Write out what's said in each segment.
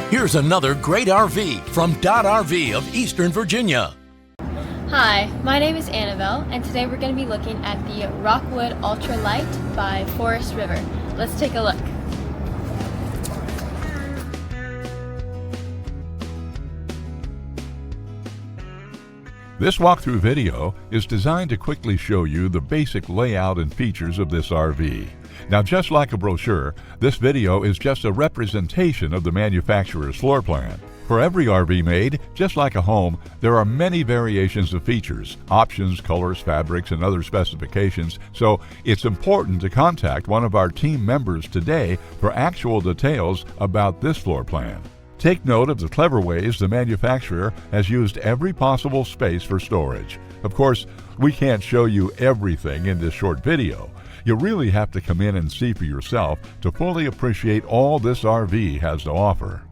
Here's another great RV from Dodd RV of Eastern Virginia. Hi, my name is Annabelle, and today we're going to be looking at the Rockwood Ultra Lite by Forest River. Let's take a look. This walkthrough video is designed to quickly show you the basic layout and features of this RV. Now, just like a brochure, this video is just a representation of the manufacturer's floor plan. For every RV made, just like a home, there are many variations of features, options, colors, fabrics, and other specifications, so it's important to contact one of our team members today for actual details about this floor plan. Take note of the clever ways the manufacturer has used every possible space for storage. Of course, we can't show you everything in this short video. You really have to come in and see for yourself to fully appreciate all this RV has to offer.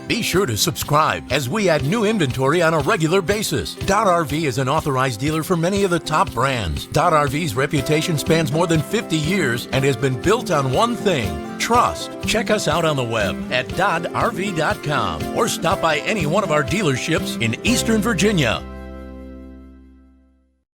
Be sure to subscribe as we add new inventory on a regular basis. Dodd RV is an authorized dealer for many of the top brands. Dodd RV's reputation spans more than 50 years and has been built on one thing: trust. Check us out on the web at doddrv.com or stop by any one of our dealerships in Eastern Virginia.